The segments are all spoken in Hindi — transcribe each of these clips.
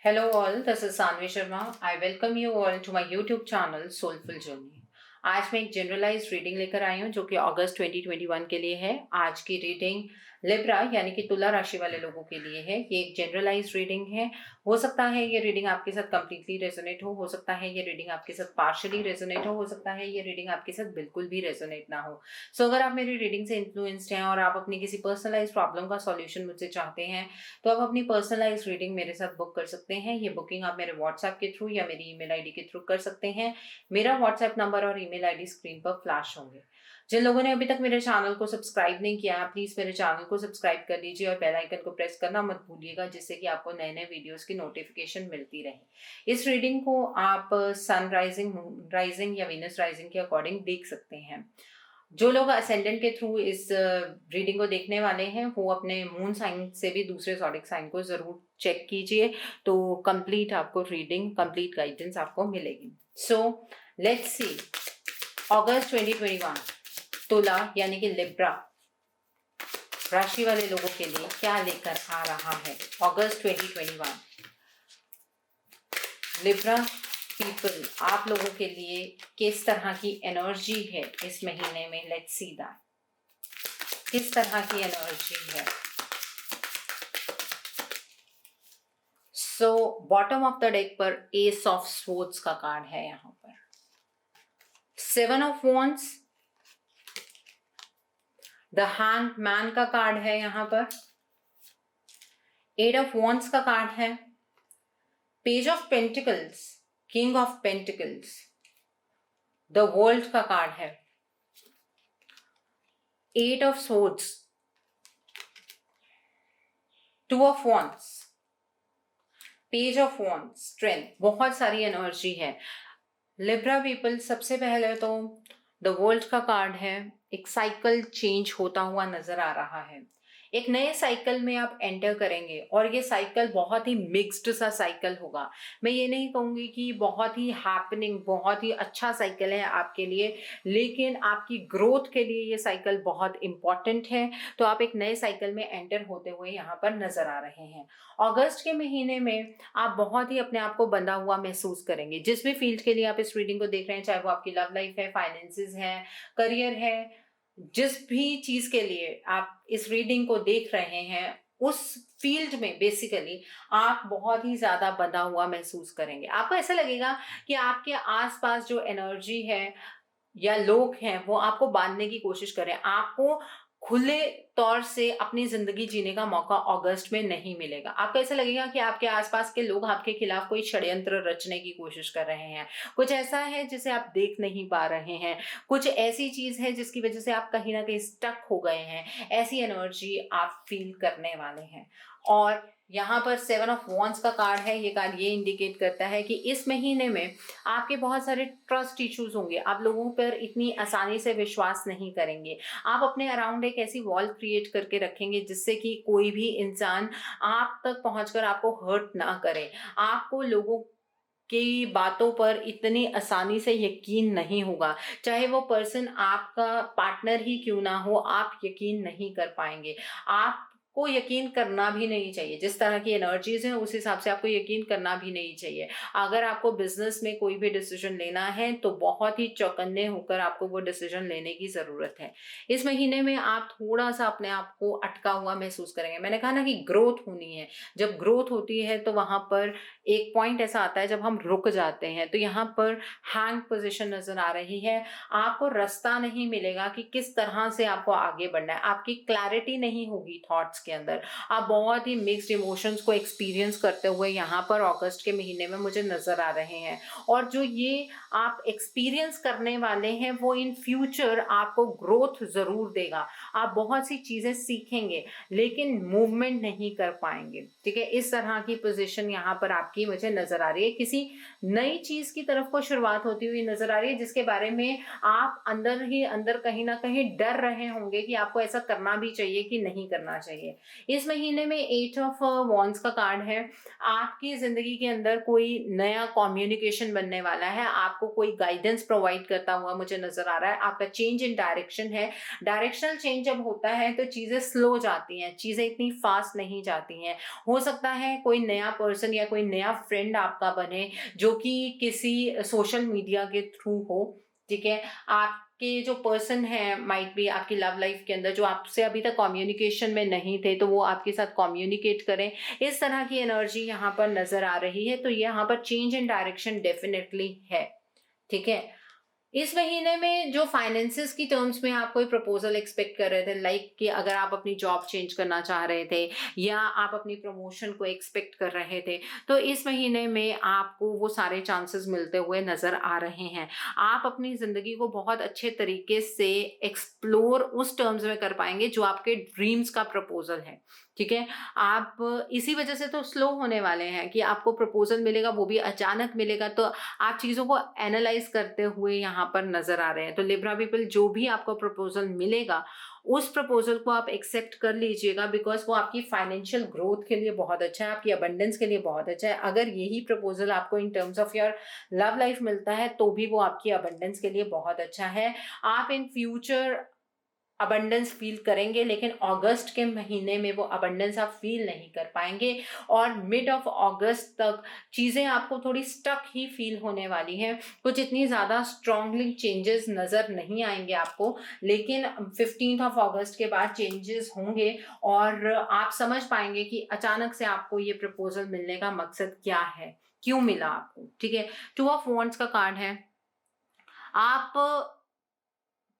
Hello all, this is Sanvi Sharma. I welcome you all to my YouTube channel Soulful Journey. आज मैं एक जनरलाइज रीडिंग लेकर आई हूँ जो कि अगस्त 2021 के लिए है। आज की रीडिंग लिब्रा यानी कि तुला राशि वाले लोगों के लिए है। ये एक जनरलाइज रीडिंग है। हो सकता है ये रीडिंग आपके साथ कंप्लीटली रेजोनेट हो सकता है ये रीडिंग आपके साथ पार्शियली रेजोनेट हो सकता है ये रीडिंग आपके साथ बिल्कुल भी रेजोनेट ना हो। सो अगर आप मेरी रीडिंग से इन्फ्लुएंस्ड हैं और आप अपनी किसी पर्सनलाइज प्रॉब्लम का सॉल्यूशन मुझसे चाहते हैं तो आप अपनी पर्सनलाइज रीडिंग मेरे साथ बुक कर सकते हैं। ये बुकिंग आप मेरे व्हाट्सएप के थ्रू या मेरी ईमेल आईडी के थ्रू कर सकते हैं। मेरा व्हाट्सएप नंबर और ईमेल आईडी स्क्रीन पर फ्लैश होंगे। जिन लोगों ने अभी तक मेरे चैनल को सब्सक्राइब नहीं किया प्लीज मेरे चैनल को सब्सक्राइब कर लीजिए और बेल आइकन को प्रेस करना मत भूलिएगा जिससे कि आपको नए नए वीडियोस की नोटिफिकेशन मिलती रहे। इस रीडिंग को आप सन राइजिंग, मून राइजिंग या वीनस राइजिंग के अकॉर्डिंग देख सकते हैं। जो लोग असेंडेंट के थ्रू इस रीडिंग को देखने वाले हैं वो अपने मून साइन से भी दूसरे ज़ोडिक साइन को जरूर चेक कीजिए तो कंप्लीट आपको रीडिंग, कंप्लीट गाइडेंस आपको मिलेगी। सो लेट्स सी अगस्त 2021 तुला यानी कि लिब्रा राशि वाले लोगों के लिए क्या लेकर आ रहा है। अगस्त 2021 लिब्रा पीपल आप लोगों के लिए किस तरह की एनर्जी है इस महीने में। लेट्स सी दैट किस तरह की एनर्जी है। So bottom of the deck पर एस ऑफ स्वॉर्ड्स का कार्ड है। यहां पर 7 of wands, the hand man का कार्ड है। यहां पर 8 ऑफ वॉन्ड्स का कार्ड है, page of pentacles, king of pentacles, the world का कार्ड है, 8 of swords, 2 of wands, page of wands, strength. बहुत सारी एनर्जी है। लिब्रा पीपल सबसे पहले तो द वर्ल्ड का कार्ड है। एक साइकिल चेंज होता हुआ नजर आ रहा है। एक नए साइकिल में आप एंटर करेंगे और ये साइकिल बहुत ही मिक्स्ड सा साइकिल होगा। मैं ये नहीं कहूँगी कि बहुत ही हैपनिंग, बहुत ही अच्छा साइकिल है आपके लिए, लेकिन आपकी ग्रोथ के लिए ये साइकिल बहुत इंपॉर्टेंट है। तो आप एक नए साइकिल में एंटर होते हुए यहाँ पर नजर आ रहे हैं। अगस्त के महीने में आप बहुत ही अपने आप को बंधा हुआ महसूस करेंगे। जिस भी फील्ड के लिए आप इस रीडिंग को देख रहे हैं, चाहे वो आपकी लव लाइफ है, फाइनेंसेस है, करियर है, जिस भी चीज के लिए आप इस रीडिंग को देख रहे हैं उस फील्ड में बेसिकली आप बहुत ही ज्यादा बंधा हुआ महसूस करेंगे। आपको ऐसा लगेगा कि आपके आसपास जो एनर्जी है या लोग हैं वो आपको बांधने की कोशिश करें। आपको खुले तौर से अपनी जिंदगी जीने का मौका अगस्त में नहीं मिलेगा। आपको ऐसा लगेगा कि आपके आसपास के लोग आपके खिलाफ कोई षड्यंत्र रचने की कोशिश कर रहे हैं। कुछ ऐसा है जिसे आप देख नहीं पा रहे हैं, कुछ ऐसी चीज है जिसकी वजह से आप कहीं ना कहीं स्टक हो गए हैं। ऐसी एनर्जी आप फील करने वाले हैं। और यहाँ पर 7 ऑफ वॉन्ड्स का कार्ड है। ये कार्ड ये इंडिकेट करता है कि इस महीने में आपके बहुत सारे ट्रस्ट इश्यूज होंगे। आप लोगों पर इतनी आसानी से विश्वास नहीं करेंगे। आप अपने अराउंड एक ऐसी वॉल क्रिएट करके रखेंगे जिससे कि कोई भी इंसान आप तक पहुंचकर आपको हर्ट ना करे। आपको लोगों की बातों पर इतनी आसानी से यकीन नहीं होगा। चाहे वो पर्सन आपका पार्टनर ही क्यों ना हो, आप यकीन नहीं कर पाएंगे। आपको यकीन करना भी नहीं चाहिए। जिस तरह की एनर्जीज हैं उस हिसाब से आपको यकीन करना भी नहीं चाहिए। अगर आपको बिजनेस में कोई भी डिसीजन लेना है तो बहुत ही चौकन्ने होकर आपको वो डिसीजन लेने की जरूरत है। इस महीने में आप थोड़ा सा अपने आप को अटका हुआ महसूस करेंगे। मैंने कहा ना कि ग्रोथ होनी है। जब ग्रोथ होती है तो वहां पर एक पॉइंट ऐसा आता है जब हम रुक जाते हैं। तो यहाँ पर हैंग पोजीशन नजर आ रही है। आपको रास्ता नहीं मिलेगा कि किस तरह से आपको आगे बढ़ना है। आपकी क्लैरिटी नहीं होगी थॉट्स के अंदर। आप बहुत ही मिक्स्ड इमोशंस को एक्सपीरियंस करते हुए यहाँ पर अगस्त के महीने में मुझे नजर आ रहे हैं। और जो ये आप एक्सपीरियंस करने वाले हैं वो इन फ्यूचर आपको ग्रोथ जरूर देगा। आप बहुत सी चीजें सीखेंगे लेकिन मूवमेंट नहीं कर पाएंगे। ठीक है, इस तरह की पोजीशन यहाँ पर आपकी मुझे नजर आ रही है। किसी नई चीज की तरफ को शुरुआत होती हुई नजर आ रही है जिसके बारे में आप अंदर ही अंदर कहीं ना कहीं डर रहे होंगे कि आपको ऐसा करना भी चाहिए कि नहीं करना चाहिए। इस महीने में 8 ऑफ वॉन्ड्स का कार्ड है। आपकी ज़िंदगी के अंदर कोई नया कम्युनिकेशन बनने वाला है, आपको कोई गाइडेंस प्रोवाइड करता हुआ मुझे नज़र आ रहा है। आपका चेंज इन डायरेक्शन है। डायरेक्शनल चेंज जब होता है तो चीज़ें स्लो जाती हैं, चीज़ें इतनी फास्ट नहीं जाती हैं। हो सकता है कोई नया पर्सन या कोई नया फ्रेंड आपका बने जो कि किसी सोशल मीडिया के थ्रू हो, ठीक है? आपके जो पर्सन है माइट बी आपकी लव लाइफ के अंदर जो आपसे अभी तक कम्युनिकेशन में नहीं थे, तो वो आपके साथ कम्युनिकेट करें। इस तरह की एनर्जी यहाँ पर नज़र आ रही है, तो यहाँ पर चेंज इन डायरेक्शन डेफिनेटली है, ठीक है? इस महीने में जो फाइनेंसेस की टर्म्स में आप कोई प्रपोजल एक्सपेक्ट कर रहे थे, लाइक कि अगर आप अपनी जॉब चेंज करना चाह रहे थे या आप अपनी प्रमोशन को एक्सपेक्ट कर रहे थे, तो इस महीने में आपको वो सारे चांसेस मिलते हुए नज़र आ रहे हैं। आप अपनी ज़िंदगी को बहुत अच्छे तरीके से एक्सप्लोर उस टर्म्स में कर पाएंगे जो आपके ड्रीम्स का प्रपोजल है, ठीक है? आप इसी वजह से तो स्लो होने वाले हैं कि आपको प्रपोजल मिलेगा, वो भी अचानक मिलेगा, तो आप चीज़ों को एनालाइज करते हुए यहाँ पर नज़र आ रहे हैं। तो लिब्रा पीपल, जो भी आपको प्रपोजल मिलेगा उस प्रपोजल को आप एक्सेप्ट कर लीजिएगा, बिकॉज वो आपकी फाइनेंशियल ग्रोथ के लिए बहुत अच्छा है, आपकी अबंडेंस के लिए बहुत अच्छा है। अगर यही प्रपोजल आपको in terms of your love life मिलता है तो भी वो आपकी अबंडेंस के लिए बहुत अच्छा है। आप इन फ्यूचर अबंडेंस फील करेंगे, लेकिन अगस्त के महीने में वो अबंडेंस आप फील नहीं कर पाएंगे और मिड ऑफ अगस्त तक चीज़ें आपको थोड़ी स्टक ही फील होने वाली हैं। कुछ इतनी ज़्यादा स्ट्रांगली चेंजेस नज़र नहीं आएंगे आपको, लेकिन 15 ऑफ अगस्त के बाद चेंजेस होंगे और आप समझ पाएंगे कि अचानक से आपको ये प्रपोजल मिलने का मकसद क्या है, क्यों मिला आपको, ठीक है? 2 ऑफ वॉन्ड्स का कार्ड है। आप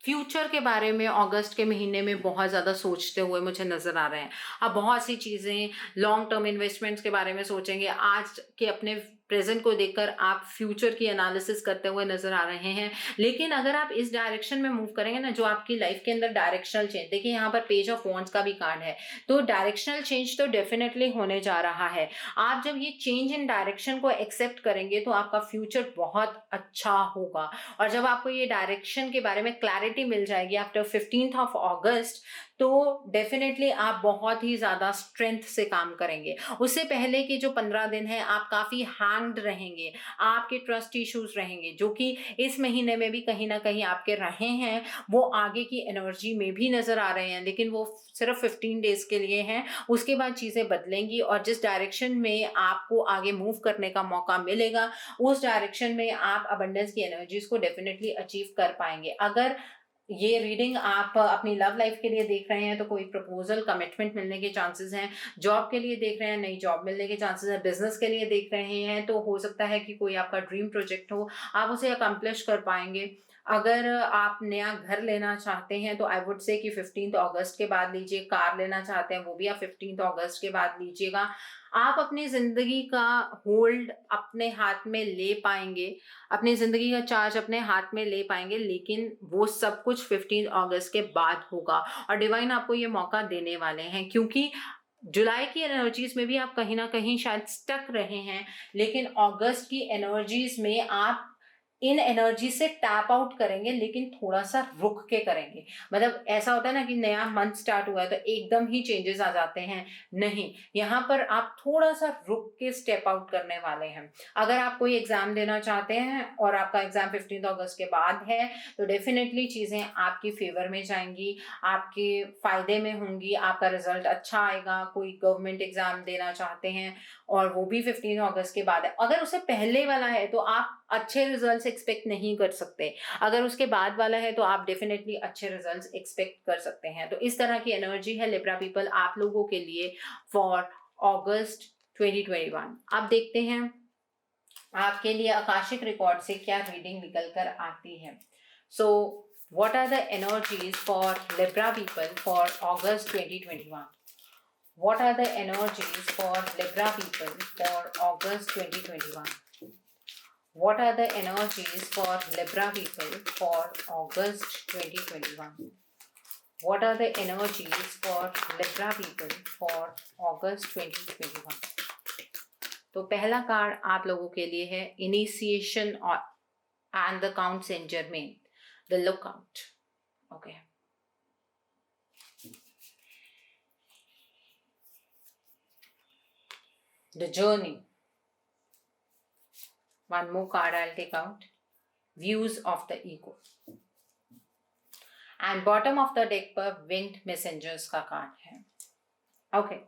फ्यूचर के बारे में अगस्त के महीने में बहुत ज़्यादा सोचते हुए मुझे नज़र आ रहे हैं। आप बहुत सी चीज़ें लॉन्ग टर्म इन्वेस्टमेंट्स के बारे में सोचेंगे। आज के अपने प्रेजेंट को देखकर आप फ्यूचर की एनालिसिस करते हुए नज़र आ रहे हैं। लेकिन अगर आप इस डायरेक्शन में मूव करेंगे ना, जो आपकी लाइफ के अंदर डायरेक्शनल चेंज, देखिए यहाँ पर पेज ऑफ वॉन्ड्स का भी कार्ड है, तो डायरेक्शनल चेंज तो डेफिनेटली होने जा रहा है। आप जब ये चेंज इन डायरेक्शन को एक्सेप्ट करेंगे तो आपका फ्यूचर बहुत अच्छा होगा। और जब आपको ये डायरेक्शन के बारे में क्लैरिटी मिल जाएगी आफ्टर 15th ऑफ अगस्त, तो डेफिनेटली आप बहुत ही ज़्यादा स्ट्रेंथ से काम करेंगे। उससे पहले के जो 15 दिन हैं आप काफ़ी हैंग्ड रहेंगे, आपके ट्रस्ट इश्यूज रहेंगे जो कि इस महीने में भी कहीं ना कहीं आपके रहे हैं, वो आगे की एनर्जी में भी नज़र आ रहे हैं, लेकिन वो सिर्फ 15 डेज के लिए हैं। उसके बाद चीज़ें बदलेंगी और जिस डायरेक्शन में आपको आगे मूव करने का मौका मिलेगा उस डायरेक्शन में आप अबंडेंस की एनर्जीज को डेफिनेटली अचीव कर पाएंगे। अगर ये रीडिंग आप अपनी लव लाइफ के लिए देख रहे हैं तो कोई प्रपोजल, कमिटमेंट मिलने के चांसेस हैं। जॉब के लिए देख रहे हैं, नई जॉब मिलने के चांसेस हैं। बिजनेस के लिए देख रहे हैं तो हो सकता है कि कोई आपका ड्रीम प्रोजेक्ट हो, आप उसे अकम्प्लिश कर पाएंगे। अगर आप नया घर लेना चाहते हैं तो आई वुड से कि 15 अगस्त के बाद लीजिए। कार लेना चाहते हैं वो भी आप 15 अगस्त के बाद लीजिएगा। आप अपनी ज़िंदगी का होल्ड अपने हाथ में ले पाएंगे, अपनी ज़िंदगी का चार्ज अपने हाथ में ले पाएंगे, लेकिन वो सब कुछ 15 अगस्त के बाद होगा। और डिवाइन आपको ये मौका देने वाले हैं, क्योंकि जुलाई की एनर्जीज में भी आप कहीं ना कहीं शायद स्टक रहे हैं, लेकिन अगस्त की एनर्जीज में आप इन एनर्जी से टैप आउट करेंगे, लेकिन थोड़ा सा रुक के करेंगे। मतलब ऐसा होता है ना कि नया मंथ स्टार्ट हुआ है तो एकदम ही चेंजेस आ जाते हैं, नहीं, यहाँ पर आप थोड़ा सा रुक के स्टेप आउट करने वाले हैं। अगर आप कोई एग्जाम देना चाहते हैं और आपका एग्जाम 15 अगस्त के बाद है तो डेफिनेटली चीज़ें आपकी फेवर में जाएंगी, आपके फायदे में होंगी, आपका रिजल्ट अच्छा आएगा। कोई गवर्नमेंट एग्जाम देना चाहते हैं और वो भी 15 अगस्त के बाद है, अगर उससे पहले वाला है तो आप अच्छे रिजल्ट्स एक्सपेक्ट नहीं कर सकते, अगर उसके बाद वाला है तो आप डेफिनेटली अच्छे रिजल्ट्स एक्सपेक्ट कर सकते हैं। तो इस तरह की एनर्जी है लिब्रा पीपल आप लोगों के लिए फॉर अगस्त 2021। अब देखते हैं आपके लिए आकाशिक रिकॉर्ड से क्या रीडिंग निकल कर आती है। So what are the energies for Libra people for August 2021? What are the energies for Libra people for August 2021? What are the energies for Libra people for August 2021? What are the energies for Libra people for August 2021? तो पहला कार्ड आप लोगों के लिए है इनिशिएशन और and the Count Saint Germain, the lookout. Okay, the journey. One more card I'll take out. Views of the ego. And bottom of the deck पर winged messengers का कार्ड है. Okay.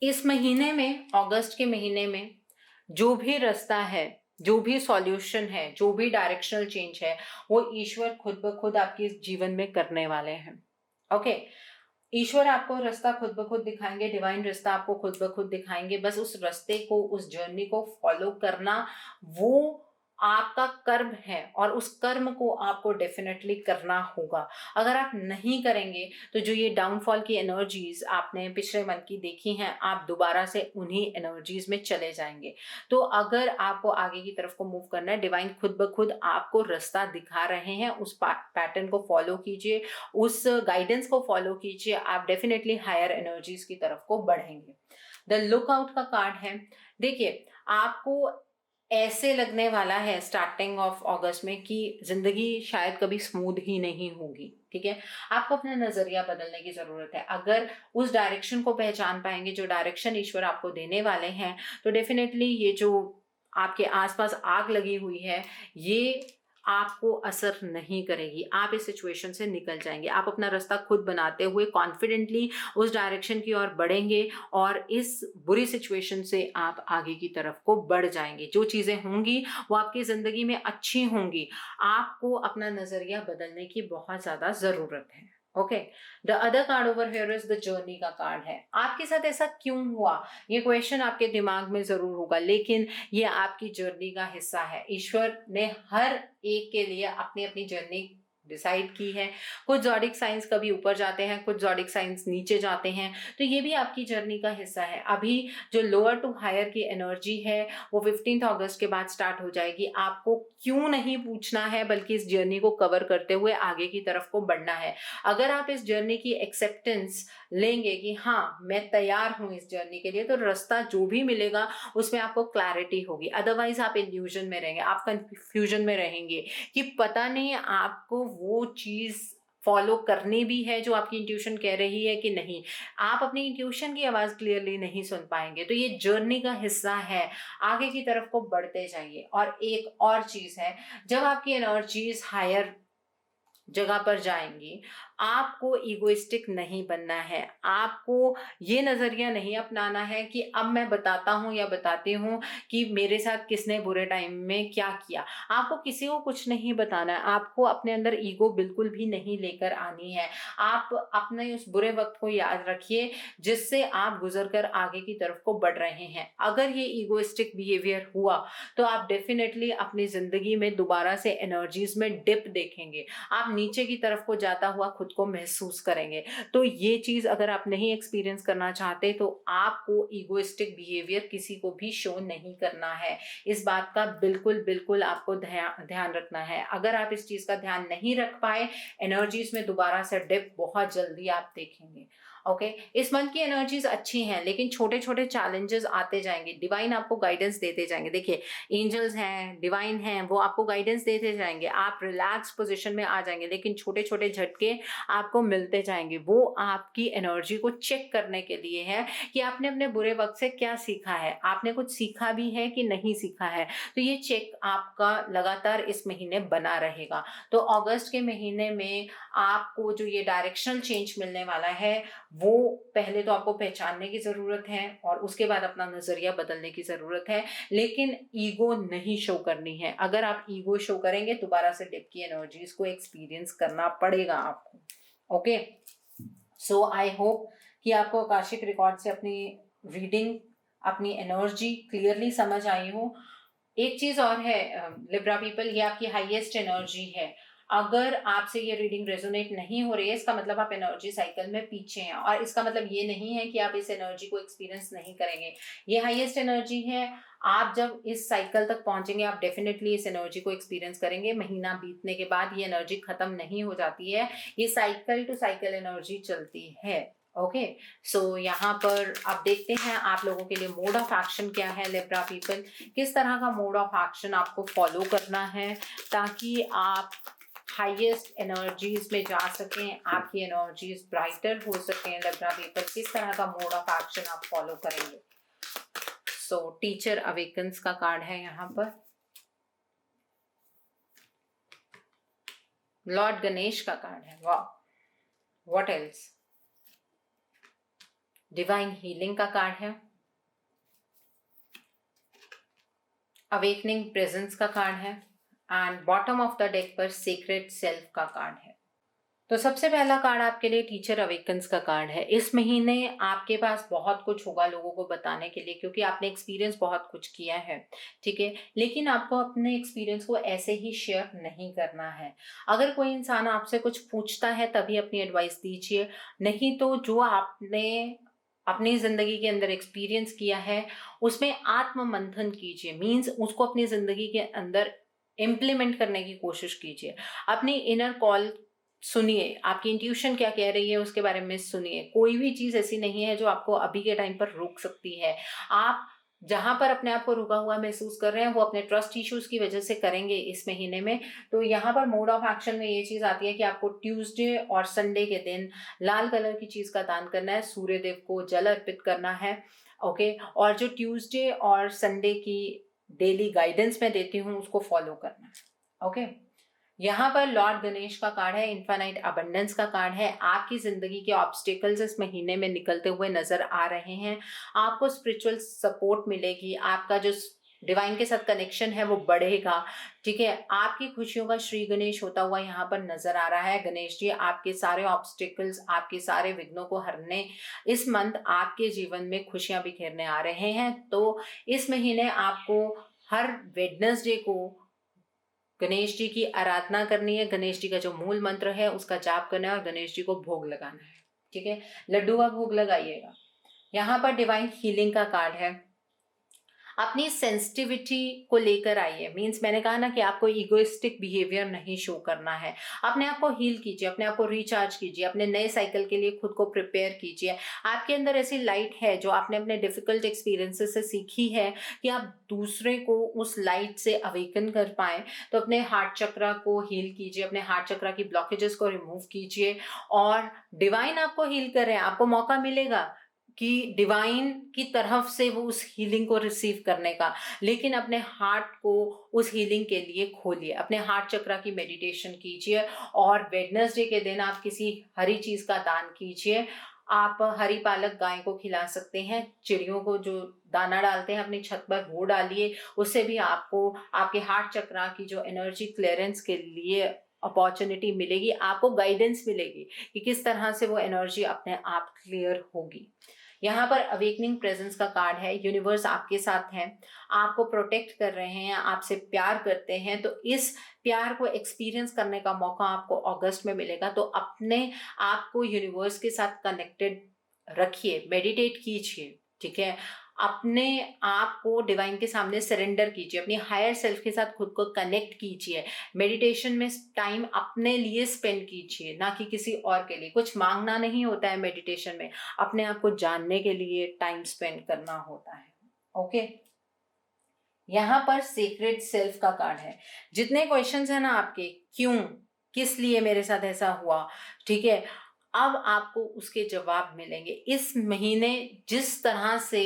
इस महीने में, अगस्त के महीने में, जो भी रास्ता है, जो भी सॉल्यूशन है, जो भी डायरेक्शनल चेंज है, वो ईश्वर खुद ब खुद आपके जीवन में करने वाले हैं. ओके. ईश्वर आपको रास्ता खुद ब खुद दिखाएंगे, डिवाइन रास्ता आपको खुद ब खुद दिखाएंगे. बस उस रास्ते को, उस जर्नी को फॉलो करना, वो आपका कर्म है और उस कर्म को आपको डेफिनेटली करना होगा. अगर आप नहीं करेंगे तो जो ये डाउनफॉल की एनर्जीज आपने पिछले मंथ की देखी हैं, आप दोबारा से उन्हीं एनर्जीज में चले जाएंगे. तो अगर आपको आगे की तरफ को मूव करना है, डिवाइन खुद ब खुद आपको रास्ता दिखा रहे हैं. उस पैटर्न को फॉलो कीजिए, उस गाइडेंस को फॉलो कीजिए. आप डेफिनेटली हायर एनर्जीज की तरफ को बढ़ेंगे. द लुकआउट का कार्ड है. देखिए, आपको ऐसे लगने वाला है स्टार्टिंग ऑफ अगस्त में कि जिंदगी शायद कभी स्मूथ ही नहीं होगी. ठीक है, आपको अपना नजरिया बदलने की जरूरत है. अगर उस डायरेक्शन को पहचान पाएंगे, जो डायरेक्शन ईश्वर आपको देने वाले हैं, तो डेफिनेटली ये जो आपके आसपास आग लगी हुई है, ये आपको असर नहीं करेगी. आप इस सिचुएशन से निकल जाएंगे. आप अपना रास्ता खुद बनाते हुए कॉन्फिडेंटली उस डायरेक्शन की ओर बढ़ेंगे और इस बुरी सिचुएशन से आप आगे की तरफ को बढ़ जाएंगे. जो चीज़ें होंगी वो आपकी ज़िंदगी में अच्छी होंगी. आपको अपना नज़रिया बदलने की बहुत ज़्यादा ज़रूरत है. Okay. The other card over here is the journey का कार्ड है. आपके साथ ऐसा क्यों हुआ, ये क्वेश्चन आपके दिमाग में जरूर होगा, लेकिन ये आपकी जर्नी का हिस्सा है. ईश्वर ने हर एक के लिए अपनी अपनी जर्नी डिसाइड की है. कुछ ज़ोडिक साइंस कभी ऊपर जाते हैं, कुछ ज़ोडिक साइंस नीचे जाते हैं, तो ये भी आपकी जर्नी का हिस्सा है. अभी जो लोअर टू हायर की एनर्जी है वो 15 अगस्त के बाद स्टार्ट हो जाएगी. आपको क्यों नहीं पूछना है, बल्कि इस जर्नी को कवर करते हुए आगे की तरफ को बढ़ना है. अगर आप इस जर्नी की एक्सेप्टेंस लेंगे कि हाँ मैं तैयार हूँ इस जर्नी के लिए, तो रास्ता जो भी मिलेगा उसमें आपको क्लैरिटी होगी. अदरवाइज आप इल्यूजन में रहेंगे, आप कंफ्यूजन में रहेंगे कि पता नहीं आपको वो चीज़ फॉलो करनी भी है जो आपकी इंट्यूशन कह रही है कि नहीं. आप अपनी इंट्यूशन की आवाज़ क्लियरली नहीं सुन पाएंगे. तो ये जर्नी का हिस्सा है. आगे की तरफ को बढ़ते जाइए. और एक और चीज़ है, जब आपकी एनर्जीज हायर जगह पर जाएंगी, आपको ईगोइस्टिक नहीं बनना है. आपको ये नज़रिया नहीं अपनाना है कि अब मैं बताता हूँ या बताती हूँ कि मेरे साथ किसने बुरे टाइम में क्या किया. आपको किसी को कुछ नहीं बताना है. आपको अपने अंदर ईगो बिल्कुल भी नहीं लेकर आनी है. आप अपने उस बुरे वक्त को याद रखिए जिससे आप गुजर कर आगे की तरफ को बढ़ रहे हैं. अगर ये ईगोइस्टिक बिहेवियर हुआ तो आप डेफिनेटली अपनी ज़िंदगी में दोबारा से एनर्जीज में डिप देखेंगे. आप नीचे की तरफ को जाता हुआ खुद को महसूस करेंगे. तो ये चीज अगर आप नहीं एक्सपीरियंस करना चाहते तो आपको ईगोइस्टिक बिहेवियर किसी को भी शो नहीं करना है. इस बात का बिल्कुल बिल्कुल आपको ध्यान रखना है. अगर आप इस चीज का ध्यान नहीं रख पाए, एनर्जीज में दोबारा से डिप बहुत जल्दी आप देखेंगे. ओके. इस मंथ की एनर्जीज अच्छी हैं, लेकिन छोटे छोटे चैलेंजेस आते जाएंगे. डिवाइन आपको गाइडेंस देते जाएंगे. देखिए, एंजल्स हैं, डिवाइन हैं, वो आपको गाइडेंस देते जाएंगे. आप रिलैक्स पोजीशन में आ जाएंगे, लेकिन छोटे छोटे झटके आपको मिलते जाएंगे. वो आपकी एनर्जी को चेक करने के लिए है कि आपने अपने बुरे वक्त से क्या सीखा है, आपने कुछ सीखा भी है कि नहीं सीखा है. तो ये चेक आपका लगातार इस महीने बना रहेगा. तो अगस्त के महीने में आपको जो ये डायरेक्शनल चेंज मिलने वाला है, वो पहले तो आपको पहचानने की ज़रूरत है और उसके बाद अपना नज़रिया बदलने की ज़रूरत है. लेकिन ईगो नहीं शो करनी है. अगर आप ईगो शो करेंगे, दोबारा से डिप की एनर्जीज को एक्सपीरियंस करना पड़ेगा आपको. ओके. सो आई होप कि आपको आकाशिक रिकॉर्ड से अपनी रीडिंग, अपनी एनर्जी क्लियरली समझ आई हो. एक चीज़ और है लिब्रा पीपल, ये आपकी हाईएस्ट एनर्जी है. अगर आपसे ये रीडिंग रेजोनेट नहीं हो रही है, इसका मतलब आप एनर्जी साइकिल में पीछे हैं. और इसका मतलब ये नहीं है कि आप इस एनर्जी को एक्सपीरियंस नहीं करेंगे. ये हाईएस्ट एनर्जी है. आप जब इस साइकिल तक पहुंचेंगे, आप डेफिनेटली इस एनर्जी को एक्सपीरियंस करेंगे. महीना बीतने के बाद ये एनर्जी खत्म नहीं हो जाती है. ये साइकिल टू साइकिल एनर्जी चलती है. ओके. सो यहाँ पर आप देखते हैं आप लोगों के लिए मोड ऑफ एक्शन क्या है. लिब्रा पीपल, किस तरह का मोड ऑफ एक्शन आपको फॉलो करना है ताकि आप हाईएस्ट एनर्जीज में जा सकें, आपकी एनर्जीज ब्राइटर हो सकें। लिब्रा पीपल, किस तरह का मोड ऑफ एक्शन आप फॉलो करेंगे? सो टीचर अवेकन्स का कार्ड है यहाँ पर, लॉर्ड गणेश का कार्ड है, वाह, व्हाट एल्स, डिवाइन हीलिंग का कार्ड है, अवेकनिंग प्रेजेंस का कार्ड है, and bottom of the deck पर सीक्रेट सेल्फ का कार्ड है। तो सबसे पहला कार्ड आपके लिए टीचर अवेकन्स का कार्ड है। इस महीने आपके पास बहुत कुछ होगा लोगों को बताने के लिए, क्योंकि आपने एक्सपीरियंस बहुत कुछ किया है, ठीक है, लेकिन आपको अपने एक्सपीरियंस को ऐसे ही शेयर नहीं करना है। अगर कोई इंसान आपसे कुछ पूछता है तभी अपनी एडवाइस दीजिए, नहीं तो जो आपने अपनी जिंदगी के अंदर एक्सपीरियंस किया है उसमें आत्म मंथन कीजिए, मीन्स उसको अपनी जिंदगी के अंदर इम्प्लीमेंट करने की कोशिश कीजिए। अपनी इनर कॉल सुनिए, आपकी इंट्यूशन क्या कह रही है उसके बारे में सुनिए। कोई भी चीज ऐसी नहीं है जो आपको अभी के टाइम पर रोक सकती है। आप जहां पर अपने आप को रुका हुआ महसूस कर रहे हैं वो अपने ट्रस्ट इश्यूज की वजह से करेंगे इस महीने में। तो यहाँ पर मोड ऑफ एक्शन में ये चीज आती है कि आपको ट्यूसडे और संडे के दिन लाल कलर की चीज का दान करना है, सूर्य देव को जल अर्पित करना है, ओके। और जो ट्यूसडे और संडे की डेली गाइडेंस मैं देती हूँ उसको फॉलो करना है, ओके। यहाँ पर लॉर्ड गणेश का कार्ड है, इन्फाइनाइट अबंडेंस का कार्ड है। आपकी जिंदगी के ऑब्स्टिकल्स इस महीने में निकलते हुए नजर आ रहे हैं। आपको स्पिरिचुअल सपोर्ट मिलेगी, आपका जो डिवाइन के साथ कनेक्शन है वो बढ़ेगा, ठीक है। आपकी खुशियों का श्री गणेश होता हुआ यहाँ पर नजर आ रहा है। गणेश जी आपके सारे ऑब्स्टिकल्स, आपके सारे विघ्नों को हरने इस मंथ आपके जीवन में खुशियां बिखेरने आ रहे हैं। तो इस महीने आपको हर वेडनेसडे को गणेश जी की आराधना करनी है, गणेश जी का जो मूल मंत्र है उसका जाप करना है और गणेश जी को भोग लगाना है, ठीक है। लड्डू का भोग लगाइएगा। यहाँ पर डिवाइन हीलिंग का कार्ड है, अपनी सेंसिटिविटी को लेकर आइए, मीन्स मैंने कहा ना कि आपको इगोइस्टिक बिहेवियर नहीं शो करना है। अपने आप को हील कीजिए, अपने आप को रिचार्ज कीजिए, अपने नए साइकिल के लिए खुद को प्रिपेयर कीजिए। आपके अंदर ऐसी लाइट है जो आपने अपने डिफिकल्ट एक्सपीरियंसेस से सीखी है कि आप दूसरे को उस लाइट से अवेकन कर पाए। तो अपने हार्ट चक्रा को हील कीजिए, अपने हार्ट चक्रा की ब्लॉकेजेस को रिमूव कीजिए और डिवाइन आपको हील करें। आपको मौका मिलेगा कि डिवाइन की तरफ से वो उस हीलिंग को रिसीव करने का, लेकिन अपने हार्ट को उस हीलिंग के लिए खोलिए। अपने हार्ट चक्रा की मेडिटेशन कीजिए और वेडनेसडे के दिन आप किसी हरी चीज का दान कीजिए। आप हरी पालक गाय को खिला सकते हैं, चिड़ियों को जो दाना डालते हैं अपनी छत पर वो डालिए, उससे भी आपको आपके हार्ट चक्रा की जो एनर्जी क्लियरेंस के लिए अपॉर्चुनिटी मिलेगी, आपको गाइडेंस मिलेगी कि किस तरह से वो एनर्जी अपने आप क्लियर होगी। यहाँ पर अवेकनिंग प्रेजेंस का कार्ड है, यूनिवर्स आपके साथ है, आपको प्रोटेक्ट कर रहे हैं, आपसे प्यार करते हैं। तो इस प्यार को एक्सपीरियंस करने का मौका आपको अगस्त में मिलेगा। तो अपने आप को यूनिवर्स के साथ कनेक्टेड रखिए, मेडिटेट कीजिए, ठीक है। अपने आप को डिवाइन के सामने सरेंडर कीजिए, अपनी हायर सेल्फ के साथ खुद को कनेक्ट कीजिए। मेडिटेशन में टाइम अपने लिए स्पेंड कीजिए, ना कि किसी और के लिए। कुछ मांगना नहीं होता है मेडिटेशन में, अपने आप को जानने के लिए टाइम स्पेंड करना होता है, ओके। यहाँ पर सीक्रेट सेल्फ का कार्ड है। जितने क्वेश्चंस है ना आपके, क्यों, किस लिए मेरे साथ ऐसा हुआ, ठीक है, अब आपको उसके जवाब मिलेंगे। इस महीने जिस तरह से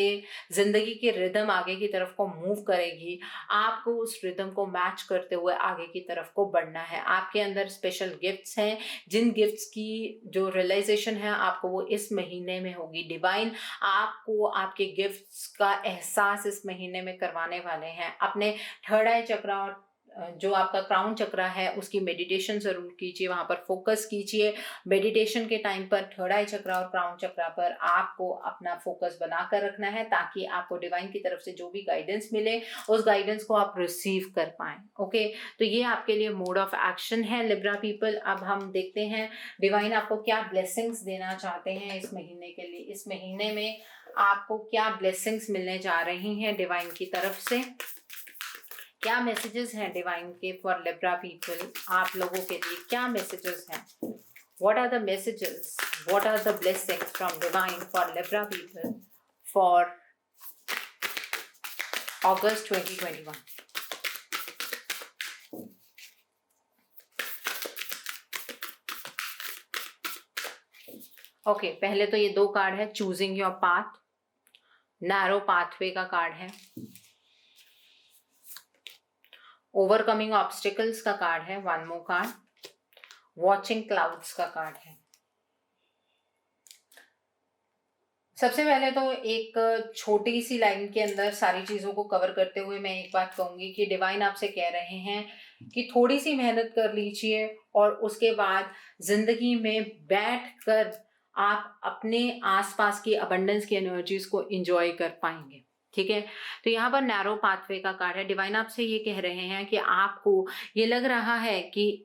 जिंदगी की रिदम आगे की तरफ को मूव करेगी, आपको उस रिदम को मैच करते हुए आगे की तरफ को बढ़ना है। आपके अंदर स्पेशल गिफ्ट्स हैं, जिन गिफ्ट्स की जो रियलाइजेशन है आपको वो इस महीने में होगी। डिवाइन आपको आपके गिफ्ट्स का एहसास इस महीने में करवाने वाले हैं। अपने थर्ड आई चक्रा और जो आपका क्राउन चक्रा है उसकी मेडिटेशन जरूर कीजिए, वहां पर फोकस कीजिए। मेडिटेशन के टाइम पर थर्ड आई चक्रा और क्राउन चक्रा पर आपको अपना फोकस बनाकर रखना है, ताकि आपको डिवाइन की तरफ से जो भी गाइडेंस मिले उस गाइडेंस को आप रिसीव कर पाए, ओके। तो ये आपके लिए मोड ऑफ एक्शन है लिब्रा पीपल। अब हम देखते हैं डिवाइन आपको क्या ब्लेसिंग्स देना चाहते हैं इस महीने के लिए। इस महीने में आपको क्या ब्लेसिंग्स मिलने जा रही हैं डिवाइन की तरफ से, क्या मैसेजेस हैं डिवाइन के फॉर लिब्रा पीपल, आप लोगों के लिए क्या मैसेजेस हैं? What are the messages? What are the blessings from divine for Libra people for August 2021? Okay, पहले तो ये 2 कार्ड है, choosing your path, narrow pathway का कार्ड है, ओवरकमिंग ऑब्स्टिकल्स का कार्ड है, 1 मोर कार्ड, वॉचिंग क्लाउड्स का कार्ड है। सबसे पहले तो एक छोटी सी लाइन के अंदर सारी चीज़ों को कवर करते हुए मैं एक बात कहूँगी कि डिवाइन आपसे कह रहे हैं कि थोड़ी सी मेहनत कर लीजिए और उसके बाद ज़िंदगी में बैठ कर आप अपने आसपास की अबंडेंस की एनर्जीज को इंजॉय कर पाएंगे। ठीक है, तो यहाँ पर नैरो पाथवे का कार्ड है। डिवाइन आपसे ये कह रहे हैं कि आपको ये लग रहा है कि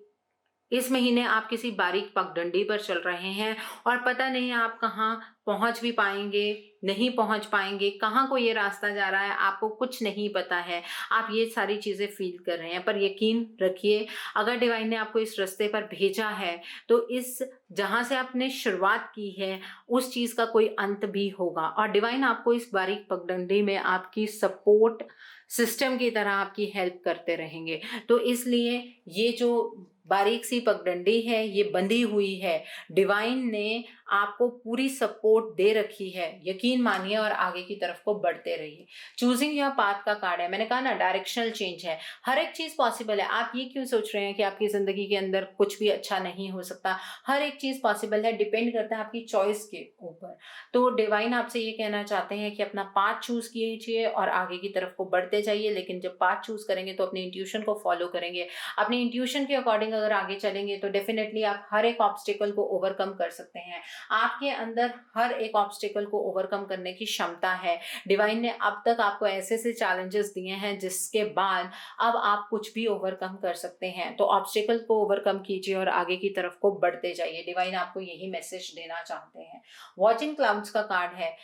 इस महीने आप किसी बारीक पगडंडी पर चल रहे हैं और पता नहीं आप कहाँ पहुंच भी पाएंगे, नहीं पहुंच पाएंगे, कहाँ को ये रास्ता जा रहा है आपको कुछ नहीं पता है। आप ये सारी चीज़ें फील कर रहे हैं, पर यकीन रखिए अगर डिवाइन ने आपको इस रास्ते पर भेजा है तो इस जहाँ से आपने शुरुआत की है उस चीज़ का कोई अंत भी होगा और डिवाइन आपको इस बारीक पगडंडी में आपकी सपोर्ट सिस्टम की तरह आपकी हेल्प करते रहेंगे। तो इसलिए ये जो बारीक सी पगडंडी है ये बंधी हुई है, डिवाइन ने आपको पूरी सपोर्ट दे रखी है। यकीन मानिए और आगे की तरफ को बढ़ते रहिए। चूजिंग योर पाथ का कार्ड है। मैंने कहा ना डायरेक्शनल चेंज है, हर एक चीज पॉसिबल है। आप ये क्यों सोच रहे हैं कि आपकी जिंदगी के अंदर कुछ भी अच्छा नहीं हो सकता? हर एक चीज पॉसिबल है, डिपेंड करता है आपकी चॉइस के ऊपर। तो डिवाइन आपसे ये कहना चाहते हैं कि अपना पाथ चूज कीजिए और आगे की तरफ को बढ़ते जाइए, लेकिन जब पाथ चूज करेंगे तो अपने इंट्यूशन को फॉलो करेंगे। अपने इंट्यूशन के अकॉर्डिंग अगर आगे चलेंगे तो डेफिनेटली आप हर एक ऑब्स्टिकल को ओवरकम कर सकते हैं। आपके अंदर हर एक ऑब्स्टिकल को ओवरकम करने की क्षमता है। डिवाइन ने अब तक आपको ऐसे ऐसे चैलेंजेस दिए हैं जिसके बाद अब आप कुछ भी ओवरकम कर सकते हैं। तो ऑब्स्टिकल को ओवरकम कीजिए और आगे की तरफ को बढ़ते जाइए। डिवाइन आपको यही मैसेज देना चाहते हैं। वॉचिंग क्लाउड्स का कार्ड है।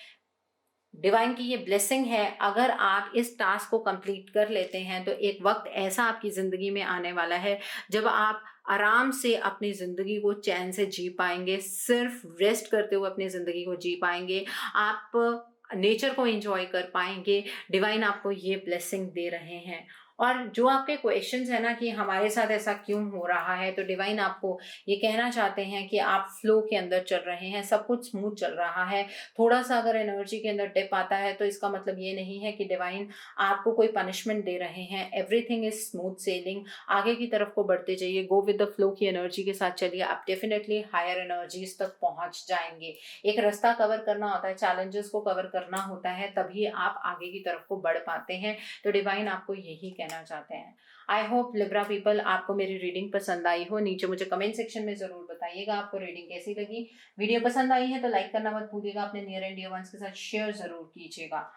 डिवाइन की ये ब्लेसिंग है, अगर आप इस टास्क को कंप्लीट कर लेते हैं तो एक वक्त ऐसा आपकी ज़िंदगी में आने वाला है जब आप आराम से अपनी ज़िंदगी को चैन से जी पाएंगे, सिर्फ रेस्ट करते हुए अपनी ज़िंदगी को जी पाएंगे, आप नेचर को एंजॉय कर पाएंगे। डिवाइन आपको ये ब्लेसिंग दे रहे हैं। और जो आपके क्वेश्चंस है ना कि हमारे साथ ऐसा क्यों हो रहा है, तो डिवाइन आपको ये कहना चाहते हैं कि आप फ्लो के अंदर चल रहे हैं, सब कुछ स्मूथ चल रहा है। थोड़ा सा अगर एनर्जी के अंदर डिप आता है तो इसका मतलब ये नहीं है कि डिवाइन आपको कोई पनिशमेंट दे रहे हैं। Everything is smooth selling. आगे की तरफ को बढ़ते जाइए, गो विद द फ्लो की एनर्जी के साथ चलिए, आप डेफिनेटली हायर एनर्जीज तक पहुंच जाएंगे। एक रास्ता कवर करना होता है, चैलेंजेस को कवर करना होता है, तभी आप आगे की तरफ को बढ़ पाते हैं। तो डिवाइन आपको यही कहना चाहते हैं। आई होप लिब्रा पीपल आपको मेरी रीडिंग पसंद आई हो। नीचे मुझे कमेंट सेक्शन में जरूर बताइएगा आपको रीडिंग कैसी लगी। वीडियो पसंद आई है तो लाइक करना मत भूलिएगा, अपने नियर एंड डियर वंस के साथ शेयर जरूर कीजिएगा।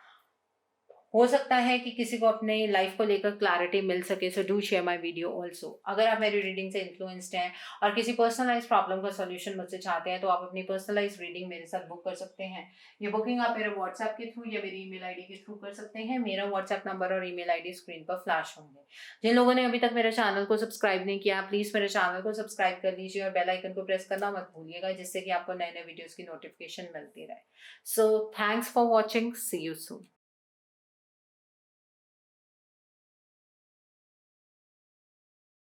हो सकता है कि किसी को अपने लाइफ को लेकर क्लैरिटी मिल सके, so do share my video also. अगर आप मेरी रीडिंग से इन्फ्लुएंस्ड हैं और किसी पर्सनलाइज प्रॉब्लम का सॉल्यूशन मुझसे चाहते हैं तो आप अपनी पर्सनलाइज रीडिंग मेरे साथ बुक कर सकते हैं। ये बुकिंग आप मेरे व्हाट्सएप के थ्रू या मेरी ईमेल आईडी के थ्रू कर सकते हैं। मेरा व्हाट्सएप नंबर और ईमेल आईडी स्क्रीन पर फ्लैश होंगे। जिन लोगों ने अभी तक मेरे चैनल को सब्सक्राइब नहीं किया, प्लीज मेरे चैनल को सब्सक्राइब कर लीजिए और बेल आइकन को प्रेस करना मत भूलिएगा, जिससे कि आपको नए नए वीडियोस की नोटिफिकेशन मिलती रहे। So thanks for watching, see you soon.